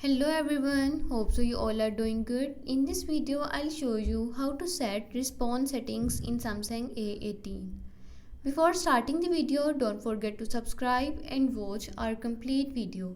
Hello everyone, hope so you all are doing good. In this video I'll show you how to set response settings in Samsung A18. Before starting the video, don't forget to subscribe and watch our complete video.